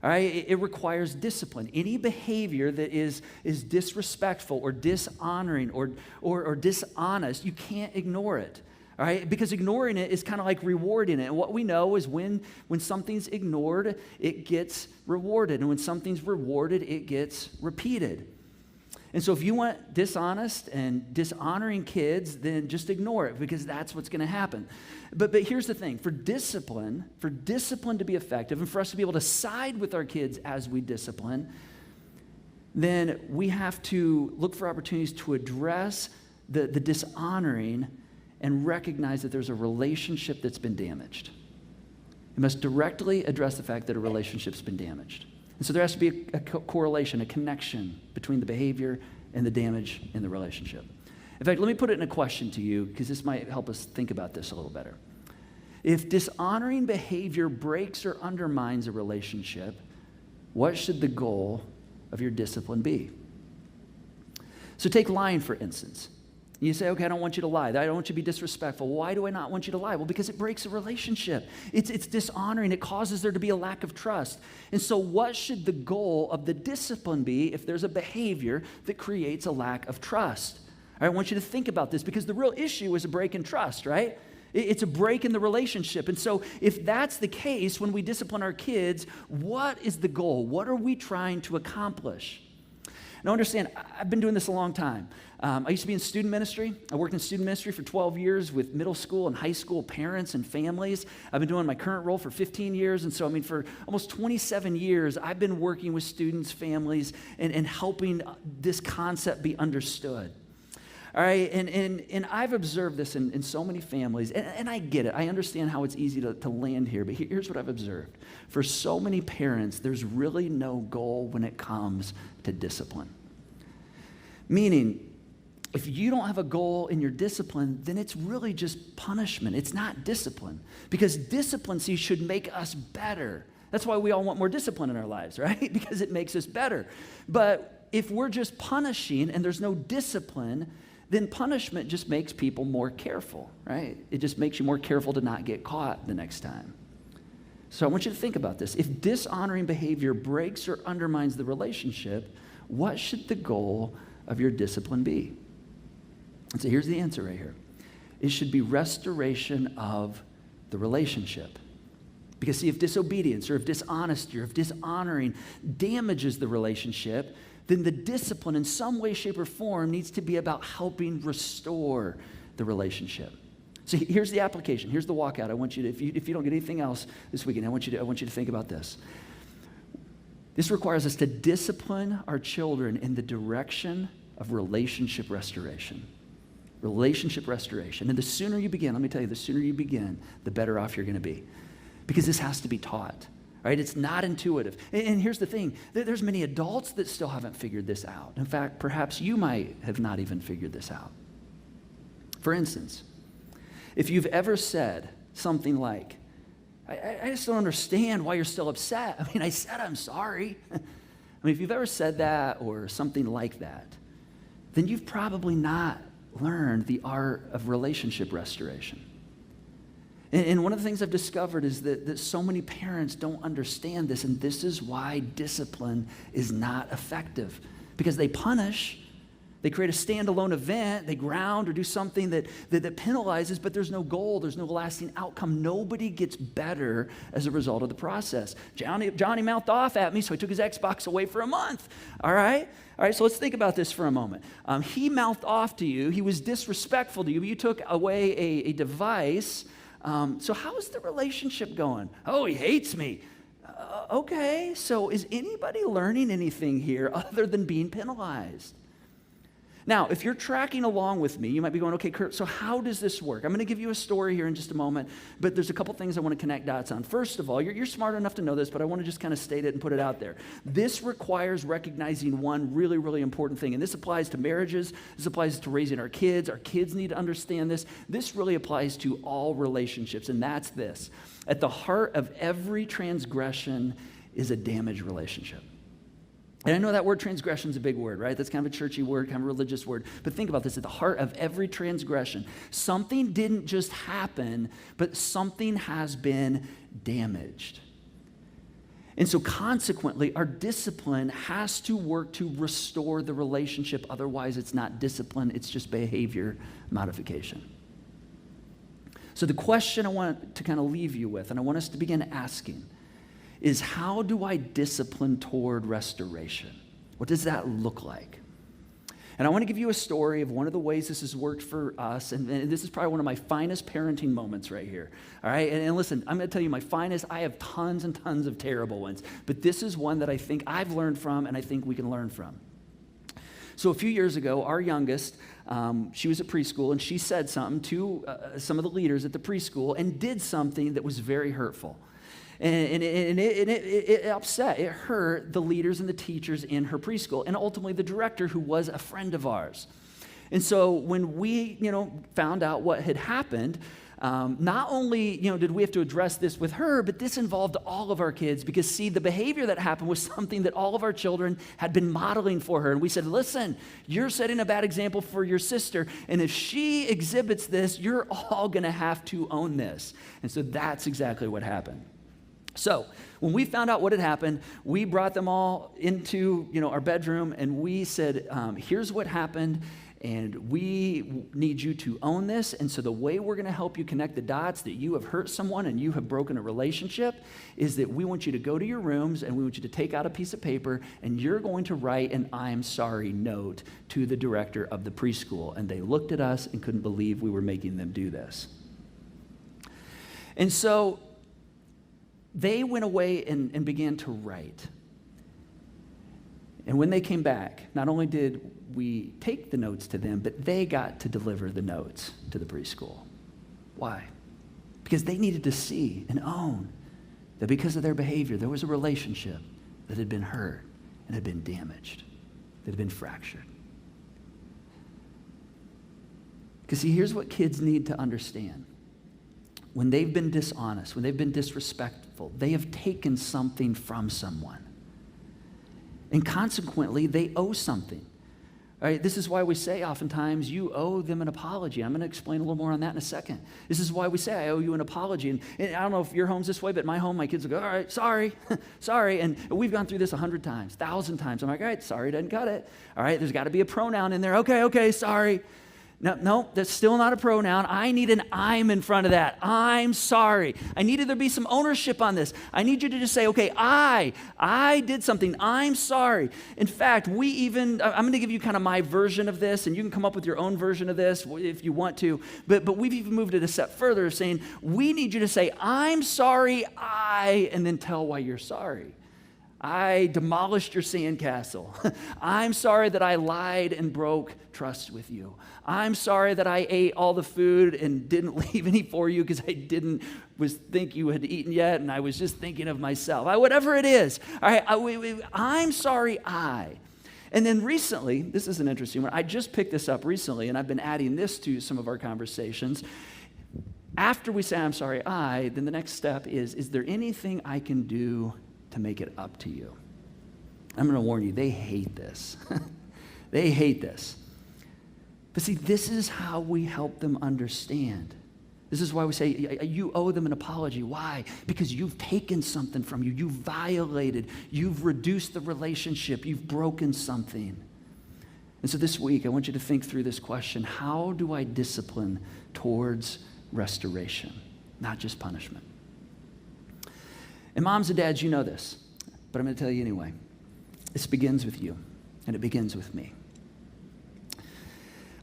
All right, it requires discipline. Any behavior that is disrespectful or dishonoring or dishonest, you can't ignore it. All right, because ignoring it is kind of like rewarding it. And what we know is when something's ignored, it gets rewarded. And when something's rewarded, it gets repeated. And so if you want dishonest and dishonoring kids, then just ignore it, because that's what's going to happen. But here's the thing. For discipline to be effective and for us to be able to side with our kids as we discipline, then we have to look for opportunities to address the dishonoring and recognize that there's a relationship that's been damaged. We must directly address the fact that a relationship's been damaged. And so there has to be a correlation, a connection between the behavior and the damage in the relationship. In fact, let me put it in a question to you, because this might help us think about this a little better. If dishonoring behavior breaks or undermines a relationship, what should the goal of your discipline be? So take lying, for instance. You say, okay, I don't want you to lie. I don't want you to be disrespectful. Why do I not want you to lie? Well, because it breaks a relationship. It's dishonoring. It causes there to be a lack of trust. And so what should the goal of the discipline be if there's a behavior that creates a lack of trust? I want you to think about this, because the real issue is a break in trust, right? It's a break in the relationship. And so if that's the case, when we discipline our kids, what is the goal? What are we trying to accomplish? Now understand, I've been doing this a long time. I used to be in student ministry. I worked in student ministry for 12 years with middle school and high school parents and families. I've been doing my current role for 15 years. And so, for almost 27 years, I've been working with students, families, and helping this concept be understood. All right, and I've observed this in so many families, and I get it. I understand how it's easy to land here, but here's what I've observed. For so many parents, there's really no goal when it comes to discipline. Meaning, if you don't have a goal in your discipline, then it's really just punishment. It's not discipline, because discipline, see, should make us better. That's why we all want more discipline in our lives, right? Because it makes us better. But if we're just punishing and there's no discipline, then punishment just makes people more careful, right? It just makes you more careful to not get caught the next time. So I want you to think about this. If dishonoring behavior breaks or undermines the relationship, what should the goal of your discipline be? And so here's the answer right here. It should be restoration of the relationship. Because see, if disobedience or if dishonesty or if dishonoring damages the relationship, then the discipline in some way, shape, or form needs to be about helping restore the relationship. So here's the application. Here's the walkout. I want you to, if you don't get anything else this weekend, I want you to think about this. This requires us to discipline our children in the direction of relationship restoration. Relationship restoration. And the sooner you begin, let me tell you, the sooner you begin, the better off you're going to be. Because this has to be taught, right? It's not intuitive. And here's the thing. There's many adults that still haven't figured this out. In fact, perhaps you might have not even figured this out. For instance, if you've ever said something like, I just don't understand why you're still upset. I mean, I said I'm sorry. I mean, if you've ever said that or something like that, then you've probably not learned the art of relationship restoration. And one of the things I've discovered is that so many parents don't understand this, and this is why discipline is not effective. Because they punish, they create a standalone event, they ground or do something that penalizes, but there's no goal, there's no lasting outcome. Nobody gets better as a result of the process. Johnny mouthed off at me, so I took his Xbox away for a month, all right? All right, so let's think about this for a moment. He mouthed off to you, he was disrespectful to you, but you took away a device. So how is the relationship going? Oh, he hates me. Okay, so is anybody learning anything here other than being penalized? Now, if you're tracking along with me, you might be going, okay, Curt, so how does this work? I'm going to give you a story here in just a moment, but there's a couple things I want to connect dots on. First of all, you're smart enough to know this, but I want to just kind of state it and put it out there. This requires recognizing one really, really important thing, and this applies to marriages. This applies to raising our kids. Our kids need to understand this. This really applies to all relationships, and that's this. At the heart of every transgression is a damaged relationship. And I know that word transgression is a big word, right? That's kind of a churchy word, kind of a religious word. But think about this. At the heart of every transgression, something didn't just happen, but something has been damaged. And so consequently, our discipline has to work to restore the relationship. Otherwise, it's not discipline. It's just behavior modification. So the question I want to kind of leave you with, and I want us to begin asking, is how do I discipline toward restoration? What does that look like? And I want to give you a story of one of the ways this has worked for us, and this is probably one of my finest parenting moments right here, all right? And listen, I'm going to tell you my finest, I have tons and tons of terrible ones, but this is one that I think I've learned from and I think we can learn from. So a few years ago, our youngest, she was at preschool, and she said something to some of the leaders at the preschool and did something that was very hurtful. And it upset, it hurt the leaders and the teachers in her preschool, and ultimately the director, who was a friend of ours. And so when we, found out what had happened, not only, did we have to address this with her, but this involved all of our kids, because see, the behavior that happened was something that all of our children had been modeling for her. And we said, listen, you're setting a bad example for your sister, and if she exhibits this, you're all gonna have to own this. And so that's exactly what happened. So when we found out what had happened, we brought them all into, our bedroom, and we said, here's what happened, and we need you to own this. And so the way we're going to help you connect the dots that you have hurt someone and you have broken a relationship is that we want you to go to your rooms, and we want you to take out a piece of paper, and you're going to write an I'm sorry note to the director of the preschool. And they looked at us and couldn't believe we were making them do this. And so they went away and began to write. And when they came back, not only did we take the notes to them, but they got to deliver the notes to the preschool. Why? Because they needed to see and own that because of their behavior, there was a relationship that had been hurt and had been damaged, that had been fractured. Because see, here's what kids need to understand. When they've been dishonest, when they've been disrespectful, they have taken something from someone. And consequently, they owe something. All right, this is why we say oftentimes you owe them an apology. I'm going to explain a little more on that in a second. This is why we say I owe you an apology. And I don't know if your home's this way, but in my home, my kids will go, all right, sorry, sorry. And we've gone through this 100 times, 1,000 times. I'm like, all right, sorry doesn't cut it. All right, there's got to be a pronoun in there. Okay, sorry. No, that's still not a pronoun. I need an I'm in front of that. I'm sorry. I needed there to be some ownership on this. I need you to just say, okay, I did something. I'm sorry. In fact, I'm going to give you kind of my version of this, and you can come up with your own version of this if you want to. But we've even moved it a step further, saying we need you to say, I'm sorry, and then tell why you're sorry. I demolished your sandcastle. I'm sorry that I lied and broke trust with you. I'm sorry that I ate all the food and didn't leave any for you because I didn't think you had eaten yet and I was just thinking of myself. Whatever it is. All right, I'm sorry And then recently, this is an interesting one. I just picked this up recently and I've been adding this to some of our conversations. After we say, I'm sorry, then the next step is there anything I can do to make it up to you? I'm going to warn you, they hate this. They hate this. But see, this is how we help them understand. This is why we say, you owe them an apology. Why? Because you've taken something from you. You've violated. You've reduced the relationship. You've broken something. And so this week, I want you to think through this question. How do I discipline towards restoration, not just punishment? And moms and dads, you know this, but I'm going to tell you anyway. This begins with you, and it begins with me.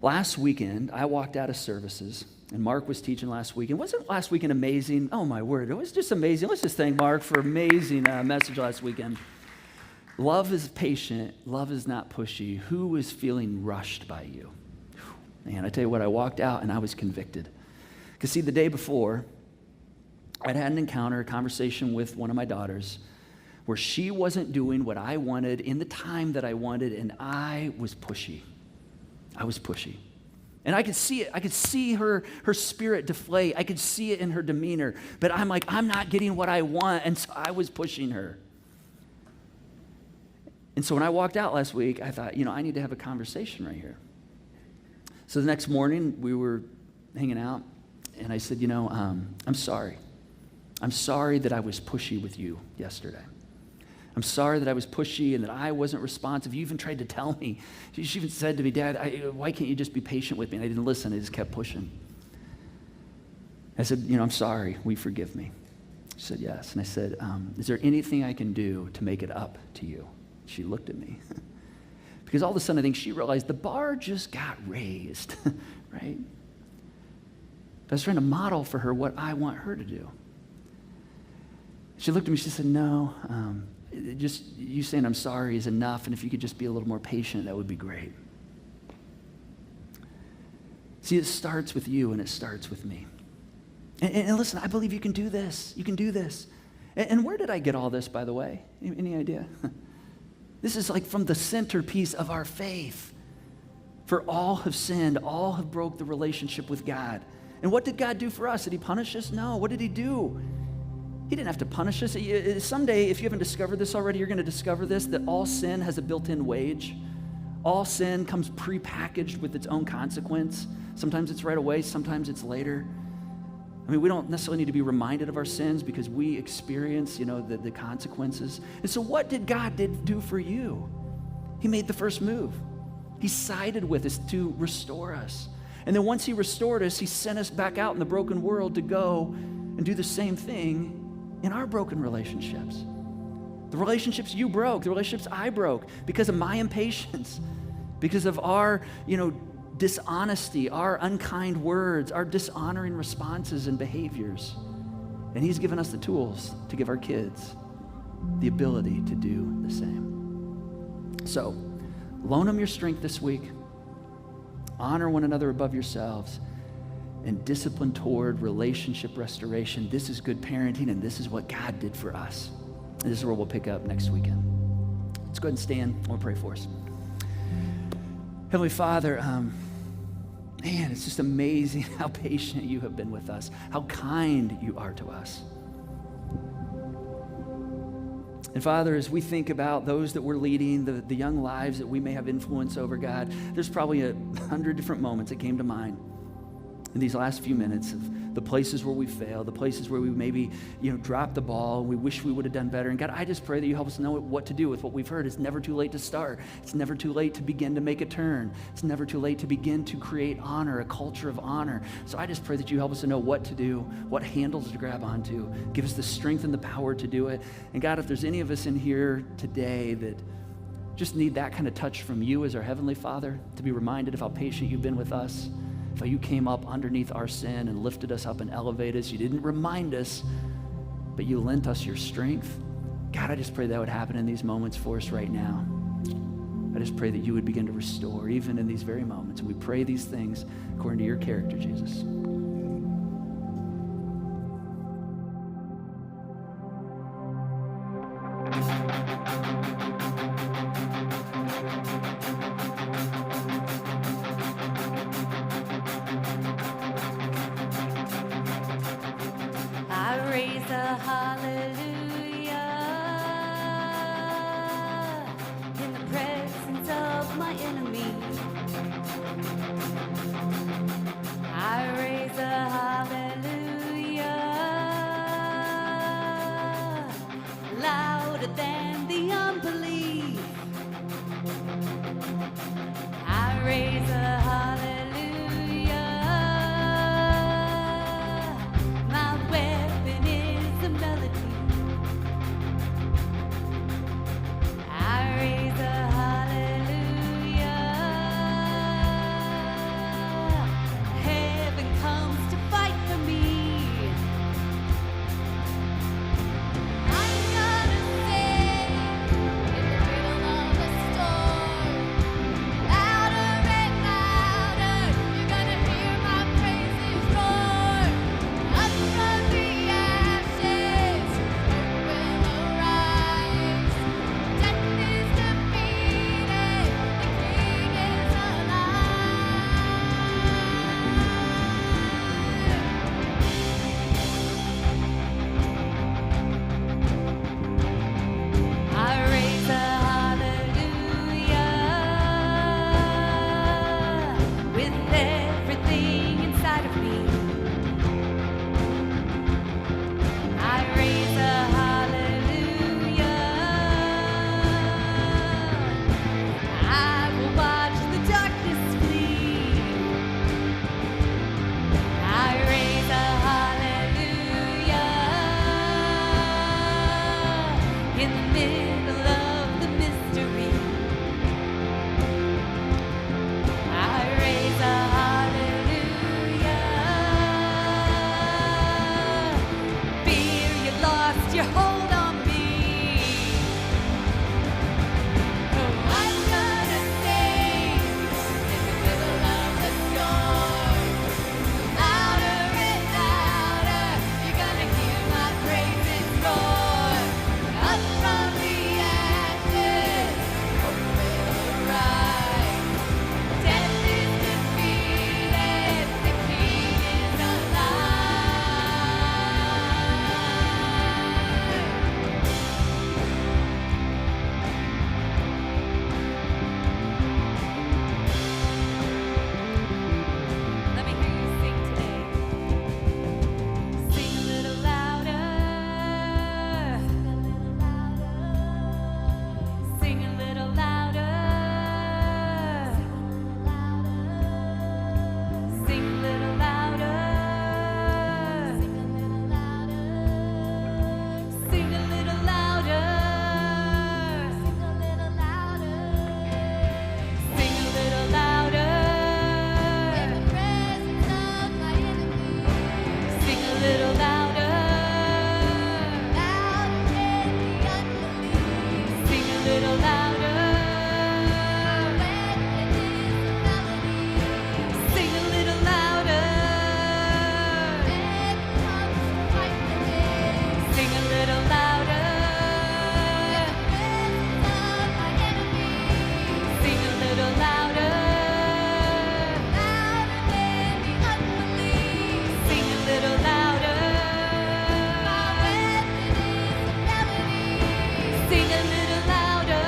Last weekend, I walked out of services, and Mark was teaching last weekend. Wasn't last weekend amazing? Oh, my word. It was just amazing. Let's just thank Mark for an amazing message last weekend. Love is patient. Love is not pushy. Who is feeling rushed by you? Man, I tell you what, I walked out, and I was convicted. Because, see, the day before, I'd had an encounter, a conversation with one of my daughters where she wasn't doing what I wanted in the time that I wanted, and I was pushy. I was pushy. And I could see it. I could see her spirit deflate. I could see it in her demeanor. But I'm like, I'm not getting what I want, and so I was pushing her. And so when I walked out last week, I thought, I need to have a conversation right here. So the next morning, we were hanging out, and I said, I'm sorry. I'm sorry that I was pushy with you yesterday. I'm sorry that I was pushy and that I wasn't responsive. You even tried to tell me. She even said to me, Dad, why can't you just be patient with me? And I didn't listen. I just kept pushing. I said, I'm sorry. Will you forgive me? She said, yes. And I said, is there anything I can do to make it up to you? She looked at me. Because all of a sudden, I think she realized the bar just got raised, right? But I was trying to model for her what I want her to do. She looked at me, she said, no, just you saying I'm sorry is enough, and if you could just be a little more patient, that would be great. See, it starts with you, and it starts with me. And listen, I believe you can do this. You can do this. And where did I get all this, by the way? Any idea? This is like from the centerpiece of our faith. For all have sinned, all have broke the relationship with God. And what did God do for us? Did he punish us? No. What did he do? He didn't have to punish us. Someday, if you haven't discovered this already, you're going to discover this, that all sin has a built-in wage. All sin comes prepackaged with its own consequence. Sometimes it's right away, sometimes it's later. I mean, we don't necessarily need to be reminded of our sins because we experience, the consequences. And so what did God do for you? He made the first move. He sided with us to restore us. And then once he restored us, he sent us back out in the broken world to go and do the same thing in our broken relationships. The relationships you broke, the relationships I broke because of my impatience, because of our, dishonesty, our unkind words, our dishonoring responses and behaviors. And he's given us the tools to give our kids the ability to do the same. So, loan them your strength this week. Honor one another above yourselves. And discipline toward relationship restoration. This is good parenting, and this is what God did for us. And this is where we'll pick up next weekend. Let's go ahead and stand. I want to pray for us. Heavenly Father, man, it's just amazing how patient you have been with us, how kind you are to us. And Father, as we think about those that we're leading, the young lives that we may have influence over, God, there's probably 100 different moments that came to mind in these last few minutes of the places where we failed, the places where we maybe, dropped the ball, we wish we would have done better. And God, I just pray that you help us know what to do with what we've heard. It's never too late to start. It's never too late to begin to make a turn. It's never too late to begin to create honor, a culture of honor. So I just pray that you help us to know what to do, what handles to grab onto. Give us the strength and the power to do it. And God, if there's any of us in here today that just need that kind of touch from you as our Heavenly Father, to be reminded of how patient you've been with us, how you came up underneath our sin and lifted us up and elevated us. You didn't remind us, but you lent us your strength. God, God, I just pray that would happen in these moments for us right now. I just pray that you would begin to restore even in these very moments. And we pray these things according to your character, Jesus. I raise a hallelujah in the presence of my enemy. I raise a hallelujah louder than the unbelief. I raise a hallelujah. My weapon is a melody. I raise a hallelujah. Heaven comes to fight for me. I'm gonna sing in the middle of the storm. Louder and louder, you're gonna hear my praises roar. Up from the ashes, hope will arise. Death is defeated, the King is alive. I raise a hallelujah with everything inside of me. I raise a hallelujah. I will watch the darkness flee. I raise a hallelujah in the middle of the mystery. I raise a hallelujah. Fear, you lost your hold on me. Oh, I'm gonna sing in the middle of the storm. Louder and louder, you're gonna hear my praises roar. Up from the ashes, hope will arise. Death is defeated, the King is alive. Let me hear you sing today. Sing a little louder. Sing a little louder. Sing a little louder. Sing a little louder. Sing a little louder. In the presence of my enemies, Sing a little louder. louder than the unbelief. Sing a little louder. Weapon is a melody. Sing a little louder. Heaven comes to fight for me. Sing a little louder. In the presence of my enemies, Sing a little louder. louder than the unbelief. Sing a little louder. My weapon is a melody. Sing a little louder.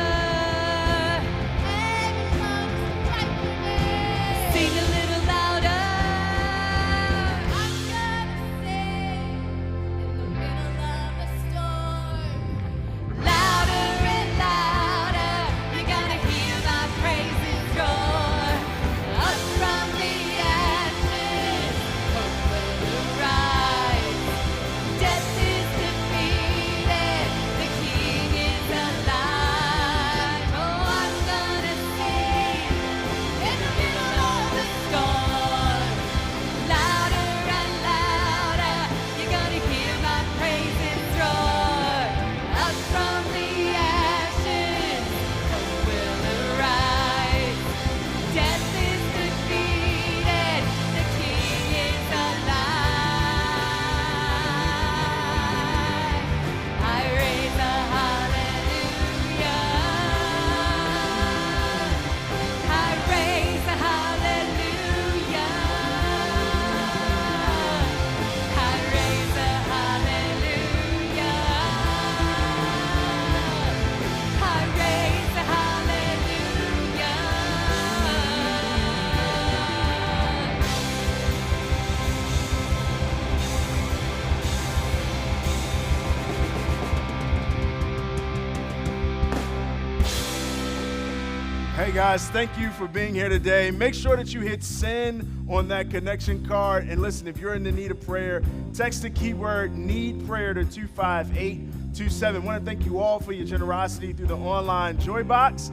Hey guys, thank you for being here today. Make sure that you hit send on that connection card. And listen, if you're in the need of prayer, text the keyword need prayer to 25827. I want to thank you all for your generosity through the online Joy Box.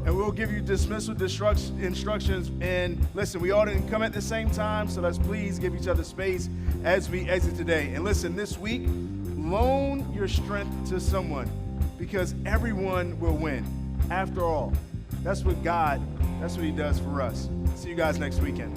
And we'll give you dismissal instructions. And listen, we all didn't come at the same time, so let's please give each other space as we exit today. And listen, this week, loan your strength to someone because everyone will win. After all, that's what he does for us. See you guys next weekend.